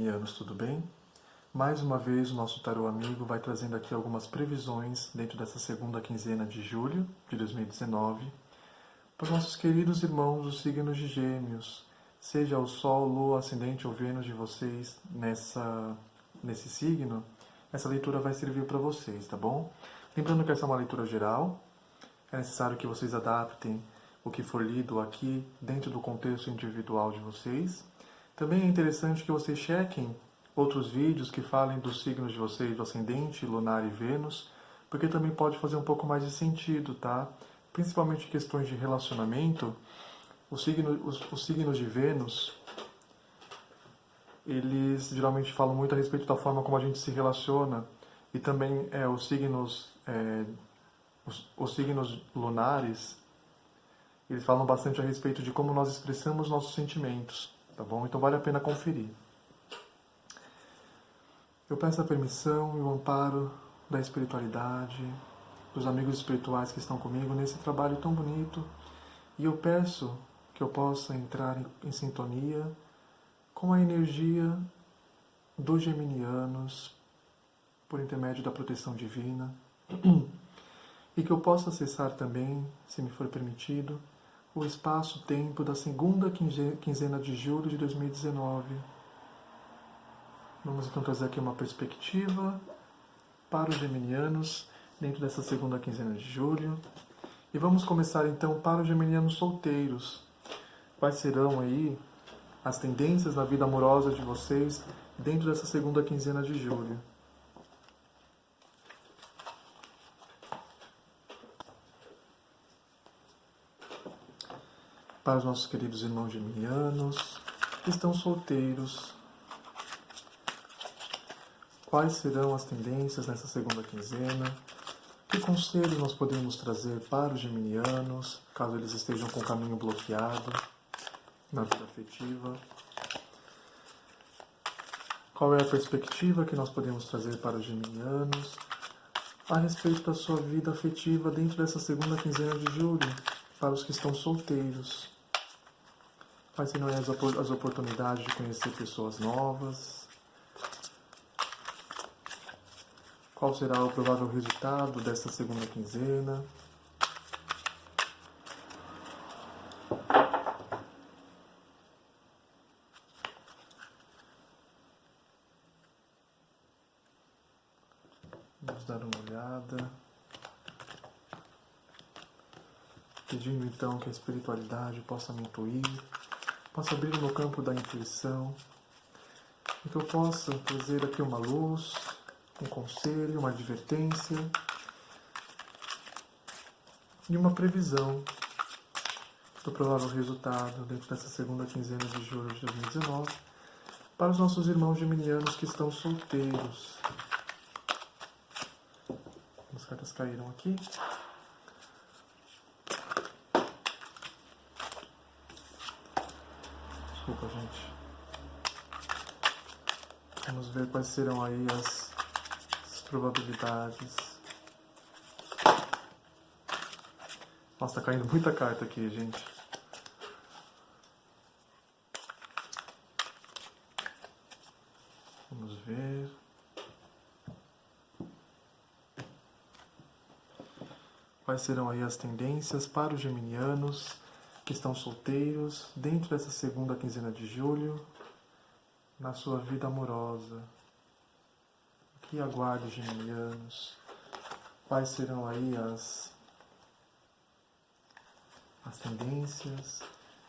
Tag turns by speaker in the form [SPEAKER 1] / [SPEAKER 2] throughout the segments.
[SPEAKER 1] geminianos, tudo bem? Mais uma vez o nosso tarô amigo vai trazendo aqui algumas previsões dentro dessa segunda quinzena de julho de 2019 para os nossos queridos irmãos dos signos de Gêmeos, seja o Sol, Lua, Ascendente ou Vênus de vocês nesse signo. Essa leitura vai servir para vocês, tá bom? Lembrando que essa é uma leitura geral, é necessário que vocês adaptem o que for lido aqui dentro do contexto individual de vocês. Também é interessante que vocês chequem outros vídeos que falem dos signos de vocês, do ascendente, lunar e Vênus, porque também pode fazer um pouco mais de sentido, tá? Principalmente em questões de relacionamento, os signos de Vênus, eles geralmente falam muito a respeito da forma como a gente se relaciona, e também os signos lunares, eles falam bastante a respeito de como nós expressamos nossos sentimentos, tá bom? Então vale a pena conferir. Eu peço a permissão e o amparo da espiritualidade, dos amigos espirituais que estão comigo nesse trabalho tão bonito, e eu peço que eu possa entrar em sintonia com a energia dos geminianos por intermédio da proteção divina e que eu possa acessar também, se me for permitido, o espaço-tempo da segunda quinzena de julho de 2019. Vamos então trazer aqui uma perspectiva para os geminianos dentro dessa segunda quinzena de julho. E vamos começar então para os geminianos solteiros. Quais serão aí as tendências na vida amorosa de vocês dentro dessa segunda quinzena de julho? Para os nossos queridos irmãos geminianos que estão solteiros, quais serão as tendências nessa segunda quinzena? Que conselhos nós podemos trazer para os geminianos, caso eles estejam com o caminho bloqueado na vida afetiva? Qual é a perspectiva que nós podemos trazer para os geminianos a respeito da sua vida afetiva dentro dessa segunda quinzena de julho, para os que estão solteiros? Quais serão as oportunidades de conhecer pessoas novas? Qual será o provável resultado dessa segunda quinzena? Vamos dar uma olhada. Pedindo então que a espiritualidade possa me intuir, possa abrir o meu campo da intuição, e que eu possa trazer aqui uma luz, um conselho, uma advertência e uma previsão do provável resultado dentro dessa segunda quinzena de julho de 2019 para os nossos irmãos geminianos que estão solteiros. As cartas caíram aqui. Desculpa, gente. Vamos ver quais serão aí as probabilidades. Nossa, tá caindo muita carta aqui, gente. Vamos ver. Quais serão aí as tendências para os geminianos que estão solteiros dentro dessa segunda quinzena de julho na sua vida amorosa? O que aguarda os geminianos? Quais serão aí as tendências?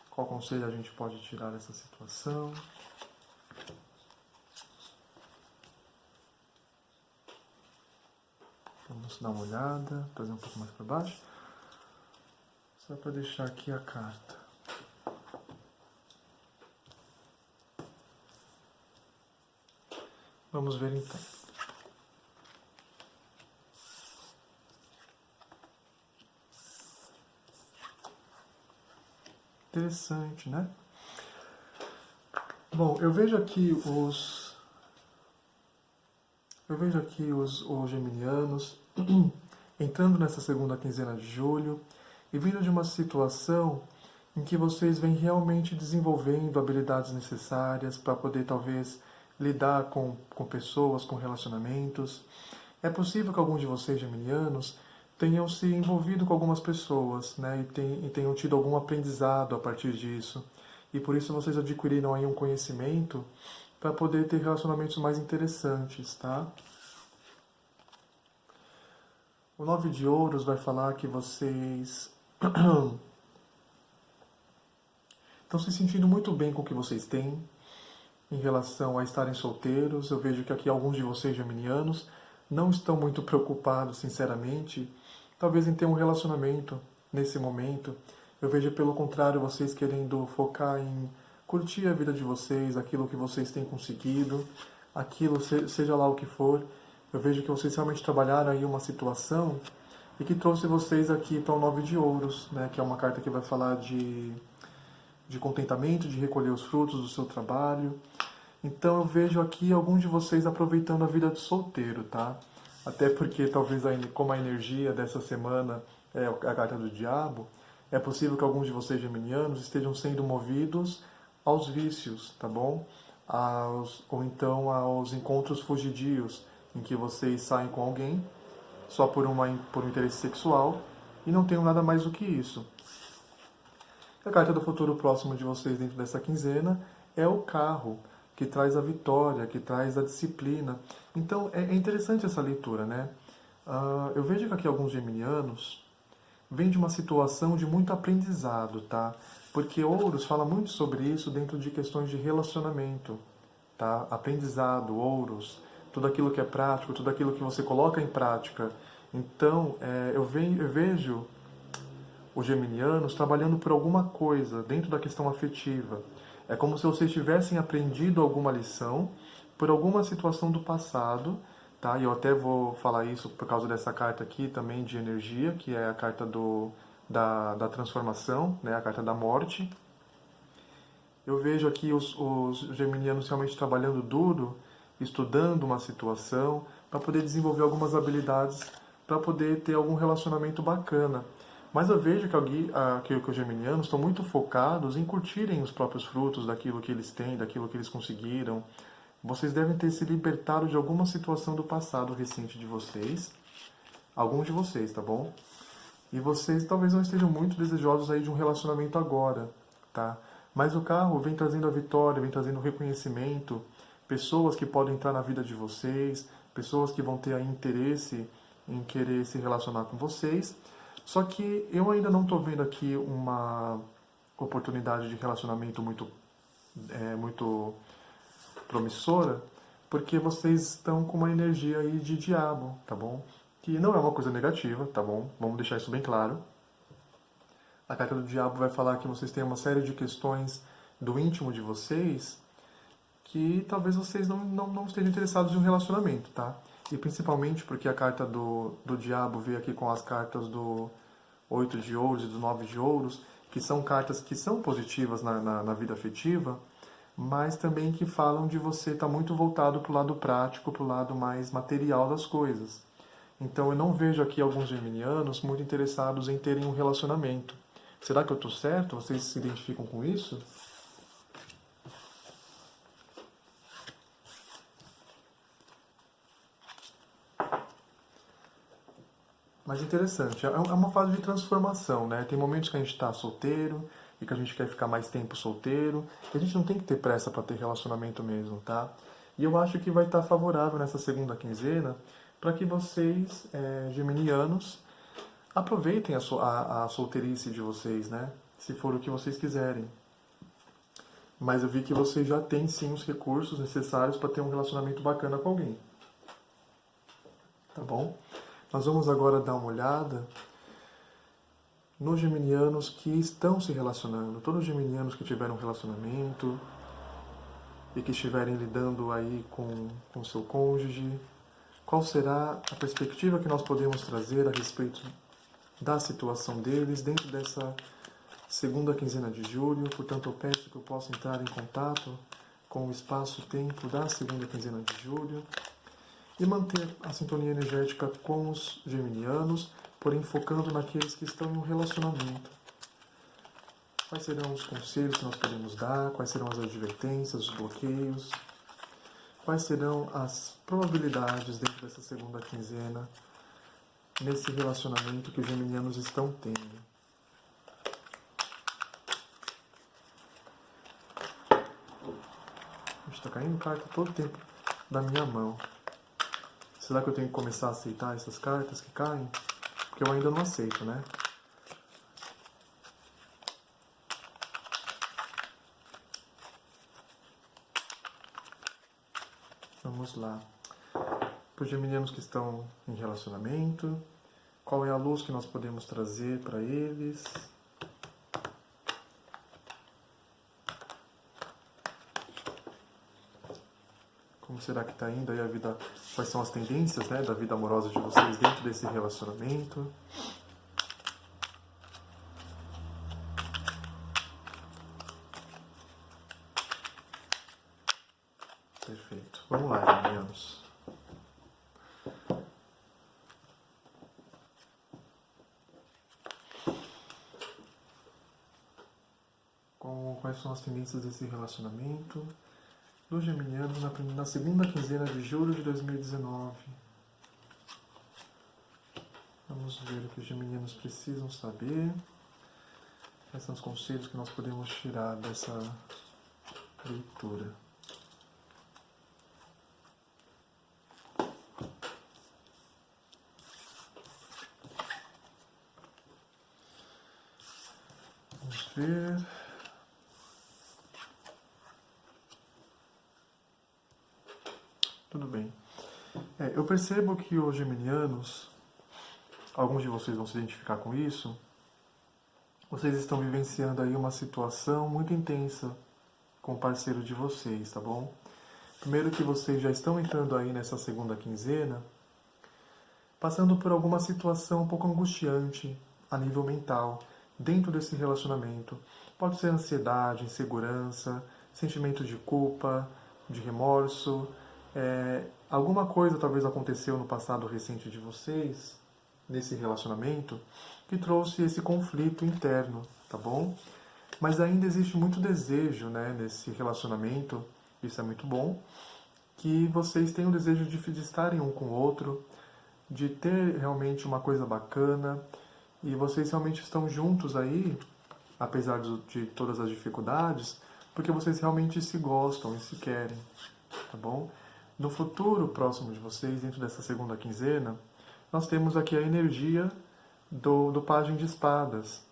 [SPEAKER 1] Qual conselho a gente pode tirar dessa situação? Vamos dar uma olhada, trazer um pouco mais para baixo, só para deixar aqui a carta. Vamos ver então. Interessante, né? Bom, eu vejo aqui os geminianos entrando nessa segunda quinzena de julho e vindo de uma situação em que vocês vêm realmente desenvolvendo habilidades necessárias para poder talvez lidar com pessoas, com relacionamentos. É possível que alguns de vocês, geminianos, tenham se envolvido com algumas pessoas, né, e tenham tido algum aprendizado a partir disso. E por isso vocês adquiriram aí um conhecimento para poder ter relacionamentos mais interessantes, tá? O 9 de ouros vai falar que vocês estão se sentindo muito bem com o que vocês têm em relação a estarem solteiros. Eu vejo que aqui alguns de vocês, geminianos, não estão muito preocupados, sinceramente, talvez em ter um relacionamento nesse momento. Eu vejo, pelo contrário, vocês querendo focar em curtir a vida de vocês, aquilo que vocês têm conseguido, aquilo, seja lá o que for. Eu vejo que vocês realmente trabalharam aí uma situação e que trouxe vocês aqui para o 9 de ouros, né, que é uma carta que vai falar de contentamento, de recolher os frutos do seu trabalho. Então eu vejo aqui alguns de vocês aproveitando a vida de solteiro, tá? Até porque talvez como a energia dessa semana é a carta do diabo, é possível que alguns de vocês geminianos estejam sendo movidos aos vícios, tá bom? Ou então aos encontros fugidios, em que vocês saem com alguém só por um interesse sexual e não tenham nada mais do que isso. A carta do futuro próximo de vocês dentro dessa quinzena é o carro, que traz a vitória, que traz a disciplina. Então é interessante essa leitura, né? Eu vejo que aqui alguns geminianos vêm de uma situação de muito aprendizado, tá? Porque Ouros fala muito sobre isso dentro de questões de relacionamento, tá? Aprendizado, Ouros, tudo aquilo que é prático, tudo aquilo que você coloca em prática. Então eu vejo os geminianos trabalhando por alguma coisa dentro da questão afetiva. É como se vocês tivessem aprendido alguma lição por alguma situação do passado, tá? E eu até vou falar isso por causa dessa carta aqui também de energia, que é a carta da transformação, né? A carta da morte. Eu vejo aqui os geminianos realmente trabalhando duro, estudando uma situação, para poder desenvolver algumas habilidades, para poder ter algum relacionamento bacana. Mas eu vejo que os geminianos estão muito focados em curtirem os próprios frutos daquilo que eles têm, daquilo que eles conseguiram. Vocês devem ter se libertado de alguma situação do passado recente de vocês. Alguns de vocês, tá bom? E vocês talvez não estejam muito desejosos aí de um relacionamento agora, tá? Mas o carro vem trazendo a vitória, vem trazendo o reconhecimento, pessoas que podem entrar na vida de vocês, pessoas que vão ter aí interesse em querer se relacionar com vocês. Só que eu ainda não estou vendo aqui uma oportunidade de relacionamento muito promissora, porque vocês estão com uma energia aí de diabo, tá bom? Que não é uma coisa negativa, tá bom? Vamos deixar isso bem claro. A carta do diabo vai falar que vocês têm uma série de questões do íntimo de vocês que talvez vocês não estejam interessados em um relacionamento, tá? E principalmente porque a carta do diabo veio aqui com as cartas do 8 de ouros e do 9 de ouros, que são cartas que são positivas na vida afetiva, mas também que falam de você estar muito voltado para o lado prático, para o lado mais material das coisas. Então eu não vejo aqui alguns geminianos muito interessados em terem um relacionamento. Será que eu estou certo? Vocês se identificam com isso? Mas interessante, é uma fase de transformação, né? Tem momentos que a gente está solteiro e que a gente quer ficar mais tempo solteiro, que a gente não tem que ter pressa para ter relacionamento mesmo, tá? E eu acho que vai estar favorável nessa segunda quinzena para que vocês, geminianos, aproveitem a solteirice de vocês, né? Se for o que vocês quiserem. Mas eu vi que vocês já têm sim os recursos necessários para ter um relacionamento bacana com alguém. Tá bom? Nós vamos agora dar uma olhada nos geminianos que estão se relacionando. Todos os geminianos que tiveram um relacionamento e que estiverem lidando aí com seu cônjuge. Qual será a perspectiva que nós podemos trazer a respeito da situação deles dentro dessa segunda quinzena de julho? Portanto, eu peço que eu possa entrar em contato com o espaço-tempo da segunda quinzena de julho e manter a sintonia energética com os geminianos, porém focando naqueles que estão em um relacionamento. Quais serão os conselhos que nós podemos dar? Quais serão as advertências, os bloqueios? quais serão as probabilidades dentro dessa segunda quinzena nesse relacionamento que os geminianos estão tendo. Está caindo carta todo o tempo da minha mão. Será que eu tenho que começar a aceitar essas cartas que caem? Porque eu ainda não aceito, né? Vamos lá. Para os geminianos que estão em relacionamento, qual é a luz que nós podemos trazer para eles? Como será que está indo aí a vida? Quais são as tendências, né, da vida amorosa de vocês dentro desse relacionamento? Perfeito. Vamos lá, geminianos. Quais são as tendências desse relacionamento dos geminianos na segunda quinzena de julho de 2019? Vamos ver o que os geminianos precisam saber. Quais são os conselhos que nós podemos tirar dessa leitura? Vamos ver. Tudo bem. Eu percebo que os geminianos, alguns de vocês vão se identificar com isso, vocês estão vivenciando aí uma situação muito intensa com o parceiro de vocês, tá bom? Primeiro que vocês já estão entrando aí nessa segunda quinzena, passando por alguma situação um pouco angustiante a nível mental, dentro desse relacionamento. Pode ser ansiedade, insegurança, sentimento de culpa, de remorso. Alguma coisa talvez aconteceu no passado recente de vocês, nesse relacionamento, que trouxe esse conflito interno, tá bom? Mas ainda existe muito desejo, né, nesse relacionamento, isso é muito bom, que vocês tenham o desejo de estarem um com o outro, de ter realmente uma coisa bacana, e vocês realmente estão juntos aí, apesar de todas as dificuldades, porque vocês realmente se gostam e se querem, tá bom? No futuro próximo de vocês, dentro dessa segunda quinzena, nós temos aqui a energia do Pajem de Espadas.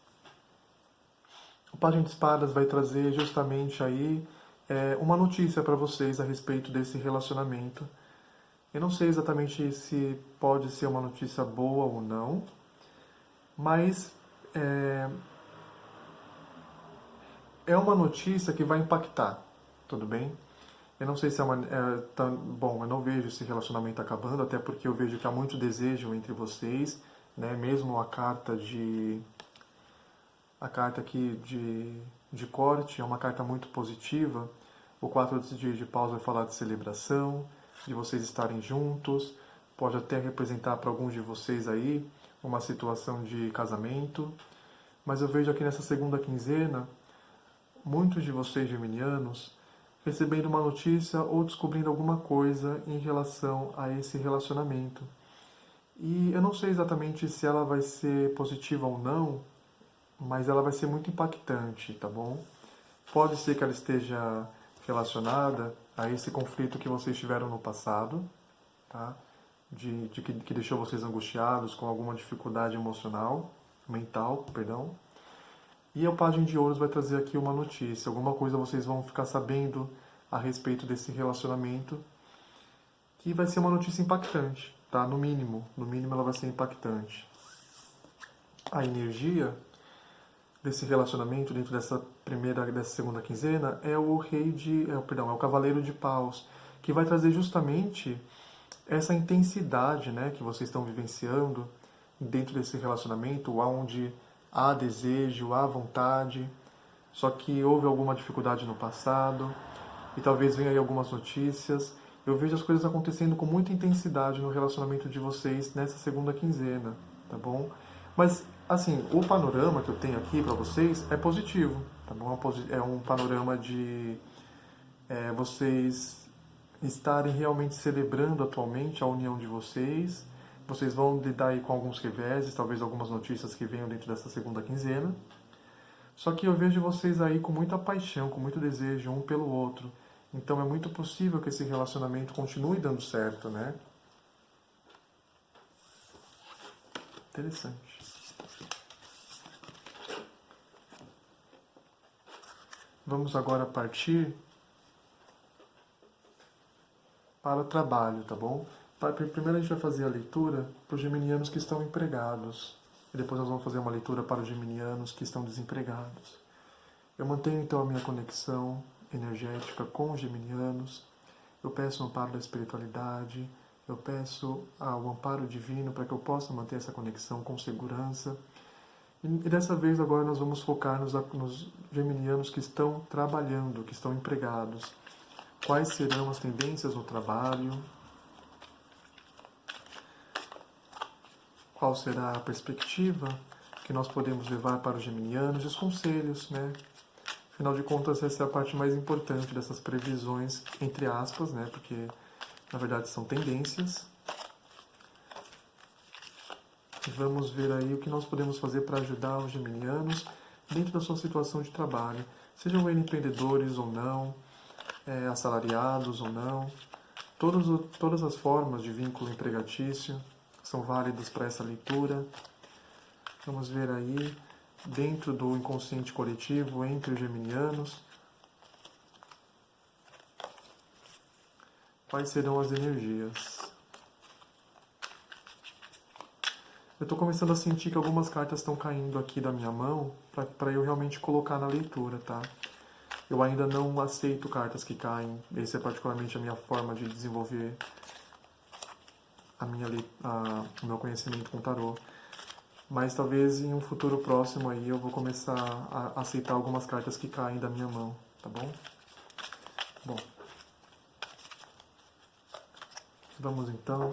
[SPEAKER 1] O Pajem de Espadas vai trazer justamente aí uma notícia para vocês a respeito desse relacionamento. Eu não sei exatamente se pode ser uma notícia boa ou não, mas é uma notícia que vai impactar, tudo bem? Eu não sei se bom, eu não vejo esse relacionamento acabando, até porque eu vejo que há muito desejo entre vocês, né? Mesmo a carta aqui de corte é uma carta muito positiva. O 4 de paus vai falar de celebração, de vocês estarem juntos, pode até representar para alguns de vocês aí uma situação de casamento. Mas eu vejo aqui nessa segunda quinzena, muitos de vocês geminianos recebendo uma notícia ou descobrindo alguma coisa em relação a esse relacionamento. E eu não sei exatamente se ela vai ser positiva ou não, mas ela vai ser muito impactante, tá bom? Pode ser que ela esteja relacionada a esse conflito que vocês tiveram no passado, tá? Que deixou vocês angustiados, com alguma dificuldade mental, perdão. E o Pajem de Ouros vai trazer aqui uma notícia, alguma coisa vocês vão ficar sabendo a respeito desse relacionamento, que vai ser uma notícia impactante, tá? No mínimo ela vai ser impactante. A energia desse relacionamento dentro dessa segunda quinzena é o Cavaleiro de Paus, que vai trazer justamente essa intensidade, né, que vocês estão vivenciando dentro desse relacionamento, onde há desejo, há vontade, só que houve alguma dificuldade no passado, e talvez venha aí algumas notícias. Eu vejo as coisas acontecendo com muita intensidade no relacionamento de vocês nessa segunda quinzena, tá bom? Mas, assim, o panorama que eu tenho aqui para vocês é positivo, tá bom? É um panorama de vocês estarem realmente celebrando atualmente a união de vocês. Vocês vão lidar aí com alguns reveses, talvez algumas notícias que venham dentro dessa segunda quinzena. Só que eu vejo vocês aí com muita paixão, com muito desejo um pelo outro. Então é muito possível que esse relacionamento continue dando certo, né? Interessante. Vamos agora partir para o trabalho, tá bom? Primeiro a gente vai fazer a leitura para os geminianos que estão empregados. E depois nós vamos fazer uma leitura para os geminianos que estão desempregados. Eu mantenho então a minha conexão energética com os geminianos. Eu peço o amparo da espiritualidade. Eu peço o amparo divino para que eu possa manter essa conexão com segurança. E dessa vez agora nós vamos focar nos geminianos que estão trabalhando, que estão empregados. Quais serão as tendências no trabalho? Qual será a perspectiva que nós podemos levar para os geminianos e os conselhos, né? Afinal de contas, essa é a parte mais importante dessas previsões, entre aspas, né? Porque, na verdade, são tendências. E vamos ver aí o que nós podemos fazer para ajudar os geminianos dentro da sua situação de trabalho. Sejam eles empreendedores ou não, assalariados ou não. Todas as formas de vínculo empregatício são válidas para essa leitura. Vamos ver aí, dentro do inconsciente coletivo, entre os geminianos, quais serão as energias. Eu estou começando a sentir que algumas cartas estão caindo aqui da minha mão para eu realmente colocar na leitura, tá? Eu ainda não aceito cartas que caem. Essa é particularmente a minha forma de desenvolver o meu conhecimento com tarô. Mas talvez em um futuro próximo aí eu vou começar a aceitar algumas cartas que caem da minha mão, tá bom? Bom, vamos então.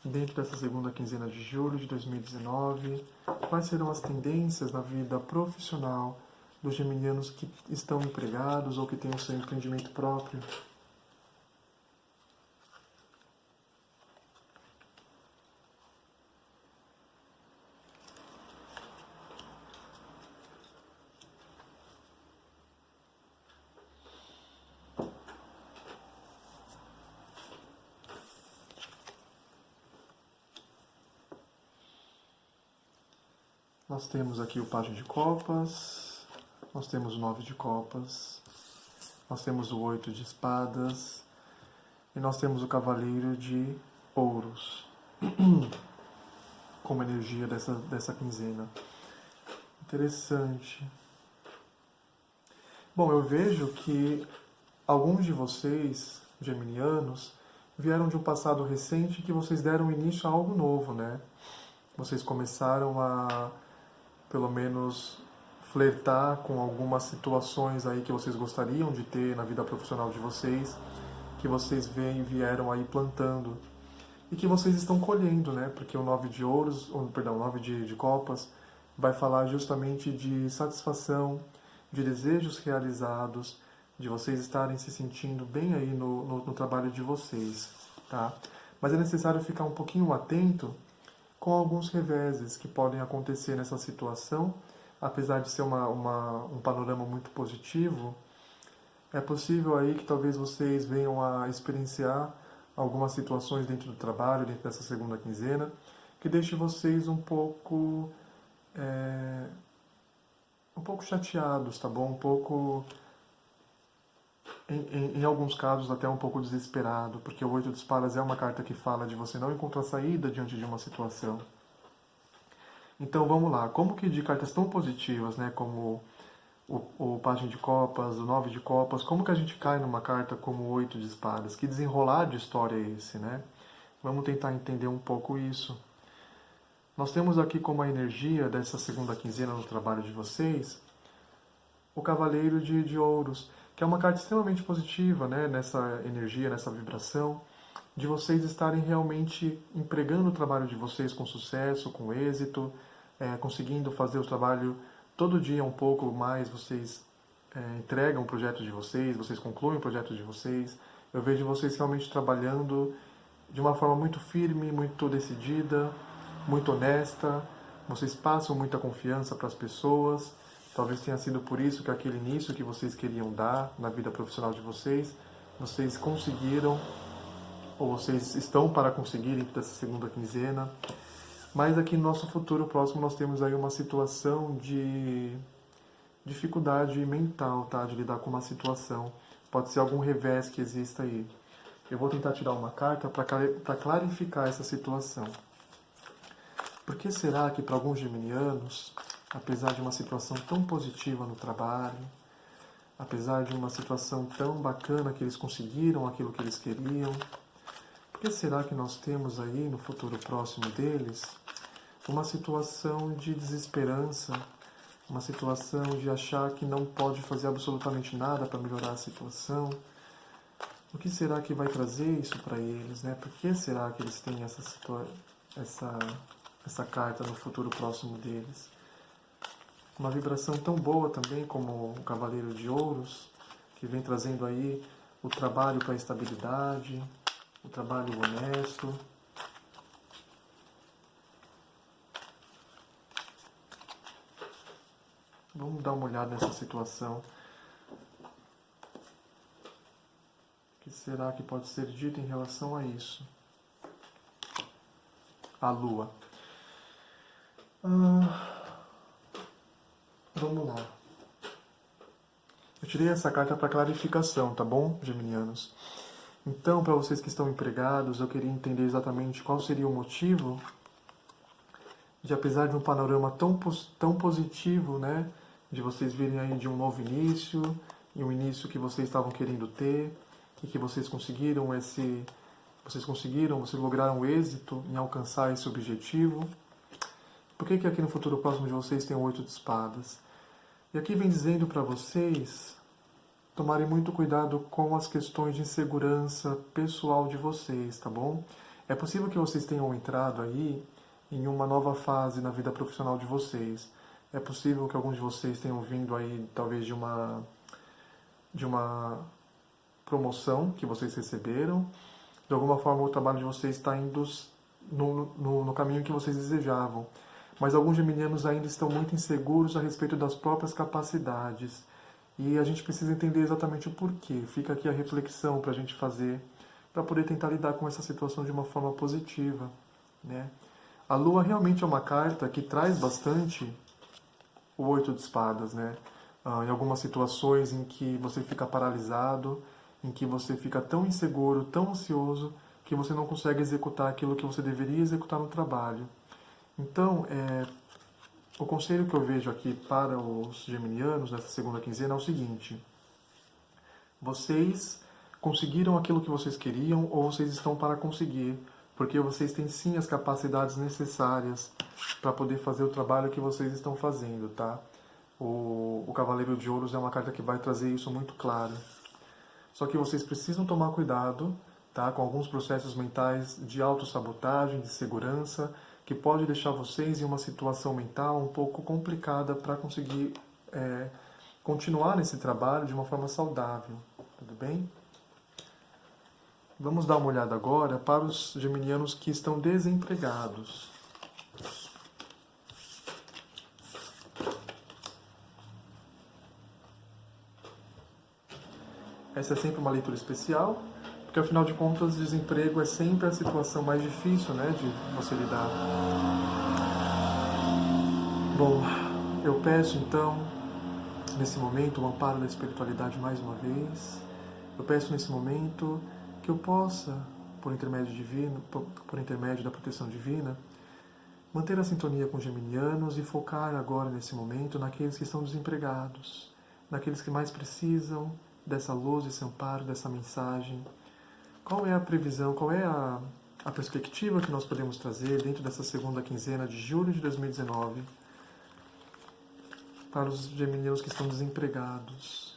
[SPEAKER 1] Dentro dessa segunda quinzena de julho de 2019, quais serão as tendências na vida profissional dos geminianos que estão empregados ou que têm o seu empreendimento próprio? Nós temos aqui o Pajem de Copas, nós temos o 9 de Copas, nós temos o 8 de Espadas e nós temos o Cavaleiro de Ouros como energia dessa quinzena. Interessante. Bom, eu vejo que alguns de vocês, geminianos, vieram de um passado recente que vocês deram início a algo novo, né? Vocês começaram a, pelo menos, flertar com algumas situações aí que vocês gostariam de ter na vida profissional de vocês, que vocês vieram aí plantando e que vocês estão colhendo, né? Porque o 9 de ouros, perdão, o 9 de copas vai falar justamente de satisfação, de desejos realizados, de vocês estarem se sentindo bem aí no trabalho de vocês, tá? Mas é necessário ficar um pouquinho atento com alguns reveses que podem acontecer nessa situação. Apesar de ser um panorama muito positivo, é possível aí que talvez vocês venham a experienciar algumas situações dentro do trabalho, dentro dessa segunda quinzena, que deixe vocês um pouco chateados, tá bom? Um pouco, em alguns casos, até um pouco desesperado, porque o 8 de espadas é uma carta que fala de você não encontrar saída diante de uma situação. Então vamos lá, como que de cartas tão positivas, né, como o Pajem de Copas, o 9 de Copas, como que a gente cai numa carta como o 8 de Espadas? Que desenrolar de história é esse, né? Vamos tentar entender um pouco isso. Nós temos aqui como a energia dessa segunda quinzena no trabalho de vocês, o Cavaleiro de Ouros, que é uma carta extremamente positiva, né, nessa energia, nessa vibração, de vocês estarem realmente empregando o trabalho de vocês com sucesso, com êxito, conseguindo fazer o trabalho todo dia um pouco mais vocês entregam o projeto de vocês concluem o projeto de vocês. Eu vejo vocês realmente trabalhando de uma forma muito firme, muito decidida, muito honesta. Vocês passam muita confiança para as pessoas. Talvez tenha sido por isso que aquele início que vocês queriam dar na vida profissional de vocês conseguiram, ou vocês estão para conseguir dentro dessa segunda quinzena. Mas aqui no nosso futuro próximo nós temos aí uma situação de dificuldade mental, tá? De lidar com uma situação. Pode ser algum revés que exista aí. Eu vou tentar tirar uma carta para clarificar essa situação. Por que será que para alguns geminianos, apesar de uma situação tão positiva no trabalho, apesar de uma situação tão bacana que eles conseguiram aquilo que eles queriam, por que será que nós temos aí no futuro próximo deles uma situação de desesperança, uma situação de achar que não pode fazer absolutamente nada para melhorar a situação? O que será que vai trazer isso para eles, né? Por que será que eles têm essa carta no futuro próximo deles? Uma vibração tão boa também como o Cavaleiro de Ouros, que vem trazendo aí o trabalho para a estabilidade, o trabalho honesto. Vamos dar uma olhada nessa situação. O que será que pode ser dito em relação a isso? A Lua. Vamos lá. Eu tirei essa carta para clarificação, tá bom, geminianos? Então, para vocês que estão empregados, eu queria entender exatamente qual seria o motivo de, apesar de um panorama tão positivo, né, de vocês virem aí de um novo início, e um início que vocês estavam querendo ter, e que vocês lograram o êxito em alcançar esse objetivo. Por que aqui no futuro próximo de vocês tem o 8 de espadas? E aqui vem dizendo para vocês tomarem muito cuidado com as questões de insegurança pessoal de vocês, tá bom? É possível que vocês tenham entrado aí em uma nova fase na vida profissional de vocês. É possível que alguns de vocês tenham vindo aí, talvez, de uma promoção que vocês receberam. De alguma forma, o trabalho de vocês está indo no caminho que vocês desejavam. Mas alguns geminianos ainda estão muito inseguros a respeito das próprias capacidades. E a gente precisa entender exatamente o porquê. Fica aqui a reflexão para a gente fazer, para poder tentar lidar com essa situação de uma forma positiva, né? A Lua realmente é uma carta que traz bastante o 8 de espadas, né? Em algumas situações em que você fica paralisado, em que você fica tão inseguro, tão ansioso, que você não consegue executar aquilo que você deveria executar no trabalho. Então, o conselho que eu vejo aqui para os geminianos nessa segunda quinzena é o seguinte: vocês conseguiram aquilo que vocês queriam ou vocês estão para conseguir, porque vocês têm sim as capacidades necessárias para poder fazer o trabalho que vocês estão fazendo, tá? O Cavaleiro de Ouros é uma carta que vai trazer isso muito claro. Só que vocês precisam tomar cuidado, tá, com alguns processos mentais de autossabotagem, de segurança, que pode deixar vocês em uma situação mental um pouco complicada para conseguir continuar nesse trabalho de uma forma saudável. Tudo bem? Vamos dar uma olhada agora para os geminianos que estão desempregados. Essa é sempre uma leitura especial, porque afinal de contas, desemprego é sempre a situação mais difícil, né, de você lidar. Bom, eu peço então, nesse momento, o amparo da espiritualidade mais uma vez. Eu peço nesse momento que eu possa, por intermédio divino, por intermédio da proteção divina, manter a sintonia com os geminianos e focar agora, nesse momento, naqueles que estão desempregados, naqueles que mais precisam dessa luz, desse amparo, dessa mensagem. Qual é a previsão, qual é a perspectiva que nós podemos trazer dentro dessa segunda quinzena de julho de 2019 para os geminianos que estão desempregados?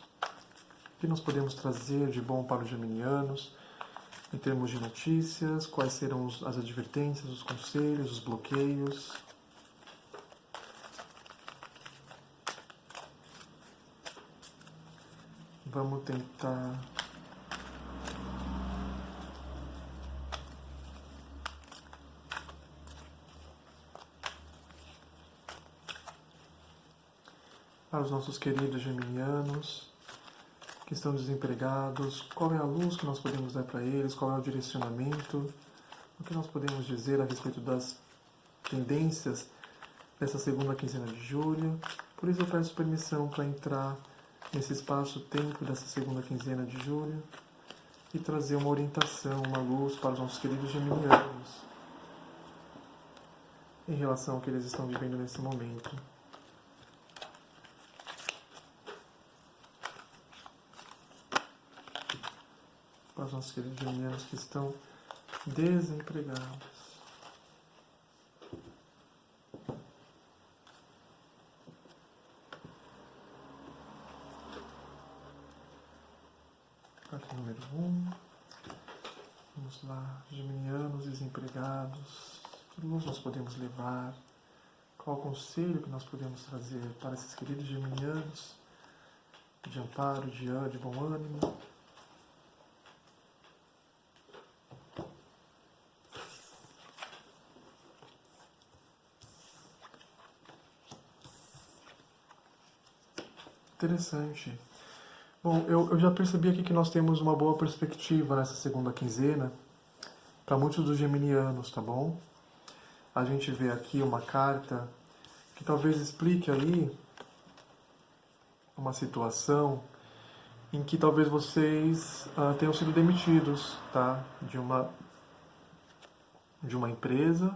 [SPEAKER 1] O que nós podemos trazer de bom para os geminianos em termos de notícias? Quais serão as advertências, os conselhos, os bloqueios? Vamos tentar... Para os nossos queridos geminianos que estão desempregados, qual é a luz que nós podemos dar para eles, qual é o direcionamento, o que nós podemos dizer a respeito das tendências dessa segunda quinzena de julho. Por isso eu peço permissão para entrar nesse espaço-tempo dessa segunda quinzena de julho e trazer uma orientação, uma luz para os nossos queridos geminianos em relação ao que eles estão vivendo nesse momento. Para os nossos queridos geminianos que estão desempregados. Carta número 1. Vamos lá, geminianos desempregados. Que luz nós podemos levar? Qual o conselho que nós podemos trazer para esses queridos geminianos de amparo, de bom ânimo? Interessante. Bom, eu já percebi aqui que nós temos uma boa perspectiva nessa segunda quinzena para muitos dos geminianos, tá bom? A gente vê aqui uma carta que talvez explique aí uma situação em que talvez vocês tenham sido demitidos, tá? De uma empresa,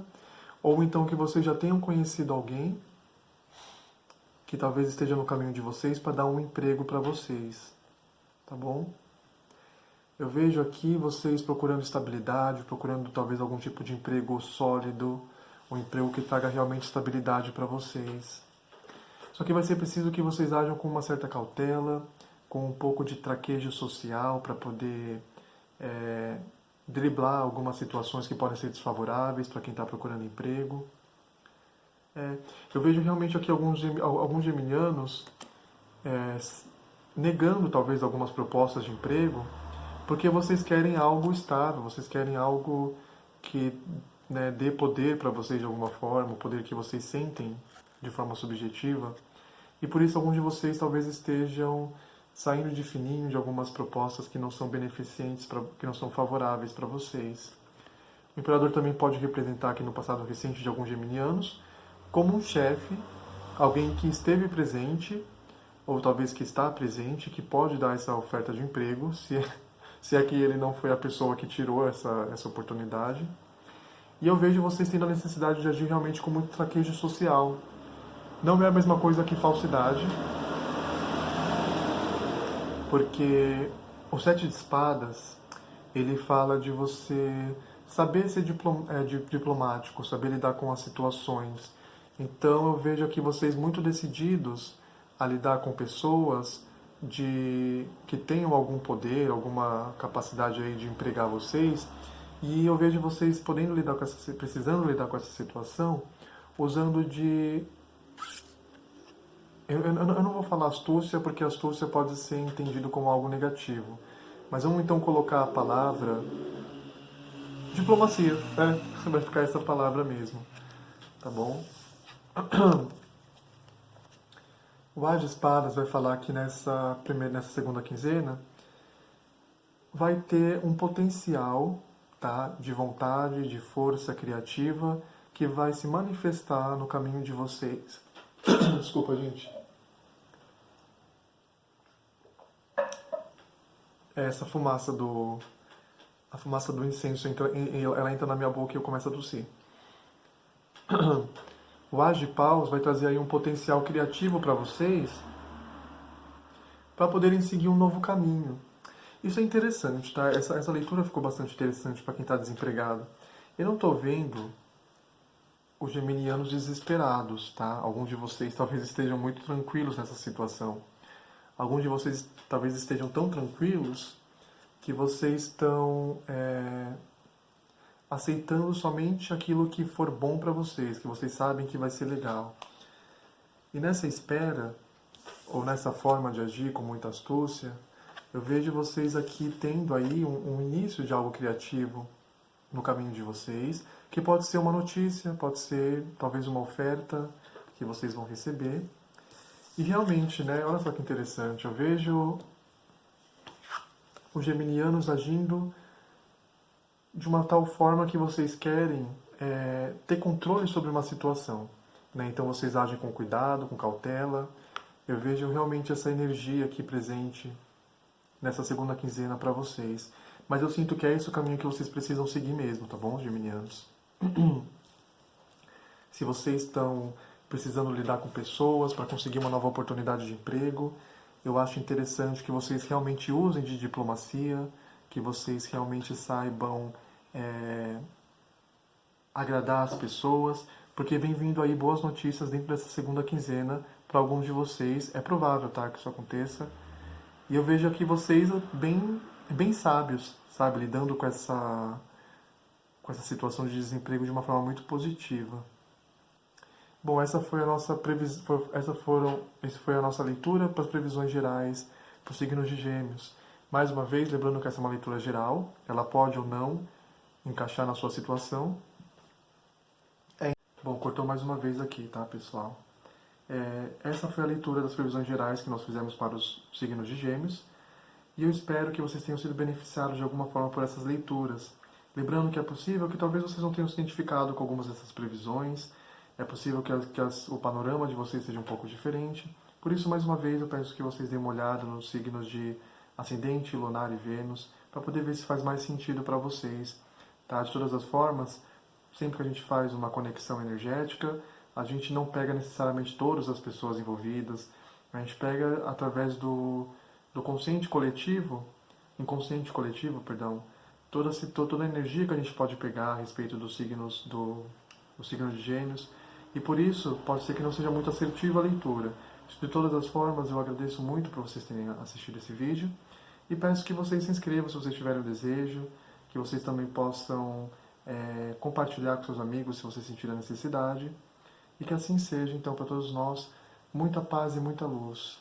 [SPEAKER 1] ou então que vocês já tenham conhecido alguém que talvez esteja no caminho de vocês para dar um emprego para vocês, tá bom? Eu vejo aqui vocês procurando estabilidade, procurando talvez algum tipo de emprego sólido, um emprego que traga realmente estabilidade para vocês. Só que vai ser preciso que vocês ajam com uma certa cautela, com um pouco de traquejo social para poder driblar algumas situações que podem ser desfavoráveis para quem está procurando emprego. Eu vejo realmente aqui alguns geminianos negando talvez algumas propostas de emprego, porque vocês querem algo estável, vocês querem algo que dê poder para vocês de alguma forma, o poder que vocês sentem de forma subjetiva. E por isso alguns de vocês talvez estejam saindo de fininho de algumas propostas que não são beneficentes, que não são favoráveis para vocês. O imperador também pode representar aqui no passado recente de alguns geminianos como um chefe, alguém que esteve presente, ou talvez que está presente, que pode dar essa oferta de emprego, se é que ele não foi a pessoa que tirou essa oportunidade. E eu vejo vocês tendo a necessidade de agir realmente com muito traquejo social. Não é a mesma coisa que falsidade, porque o 7 de espadas, ele fala de você saber ser diplomático, saber lidar com as situações. Então eu vejo aqui vocês muito decididos a lidar com pessoas que tenham algum poder, alguma capacidade aí de empregar vocês, e eu vejo vocês precisando lidar com essa situação, usando de... Eu não vou falar astúcia, porque astúcia pode ser entendido como algo negativo, mas vamos então colocar a palavra diplomacia, vai ficar essa palavra mesmo, tá bom? O As de Espadas vai falar que nessa segunda quinzena vai ter um potencial, tá, de vontade, de força criativa que vai se manifestar no caminho de vocês. Desculpa, gente. Essa fumaça do incenso ela entra na minha boca e eu começo a tossir. O As de Paus vai trazer aí um potencial criativo para vocês para poderem seguir um novo caminho. Isso é interessante, tá? Essa leitura ficou bastante interessante para quem está desempregado. Eu não estou vendo os geminianos desesperados, tá? Alguns de vocês talvez estejam muito tranquilos nessa situação. Alguns de vocês talvez estejam tão tranquilos que vocês estão aceitando somente aquilo que for bom para vocês, que vocês sabem que vai ser legal. E nessa espera, ou nessa forma de agir com muita astúcia, Eu vejo vocês aqui tendo aí um início de algo criativo no caminho de vocês, que pode ser uma notícia, pode ser talvez uma oferta que vocês vão receber. E realmente, né, olha só que interessante, eu vejo os geminianos agindo de uma tal forma que vocês querem ter controle sobre uma situação. Né? Então vocês agem com cuidado, com cautela. Eu vejo realmente essa energia aqui presente nessa segunda quinzena para vocês. Mas eu sinto que é esse o caminho que vocês precisam seguir mesmo, tá bom, geminianos? Se vocês estão precisando lidar com pessoas para conseguir uma nova oportunidade de emprego, eu acho interessante que vocês realmente usem de diplomacia, que vocês realmente saibam agradar as pessoas, porque vem vindo aí boas notícias dentro dessa segunda quinzena para alguns de vocês. É provável, tá, que isso aconteça. E eu vejo aqui vocês bem sábios, sabe, lidando com essa situação de desemprego de uma forma muito positiva. Bom, essa foi a nossa essa foi a nossa leitura para as previsões gerais para os signos de Gêmeos. Mais uma vez, lembrando que essa é uma leitura geral, ela pode ou não encaixar na sua situação. Bom, cortou mais uma vez aqui, tá, pessoal? Essa foi a leitura das previsões gerais que nós fizemos para os signos de Gêmeos. E eu espero que vocês tenham sido beneficiados de alguma forma por essas leituras. Lembrando que é possível que talvez vocês não tenham se identificado com algumas dessas previsões, é possível que o panorama de vocês seja um pouco diferente. Por isso, mais uma vez, eu peço que vocês deem uma olhada nos signos de Ascendente, Lunar e Vênus, para poder ver se faz mais sentido para vocês. Tá? De todas as formas, sempre que a gente faz uma conexão energética, a gente não pega necessariamente todas as pessoas envolvidas, a gente pega através do inconsciente coletivo, toda a energia que a gente pode pegar a respeito dos signos do signo de Gêmeos, e por isso pode ser que não seja muito assertiva a leitura. De todas as formas, eu agradeço muito por vocês terem assistido esse vídeo e peço que vocês se inscrevam se vocês tiverem o desejo, que vocês também possam compartilhar com seus amigos se vocês sentirem a necessidade, e que assim seja, então, para todos nós, muita paz e muita luz.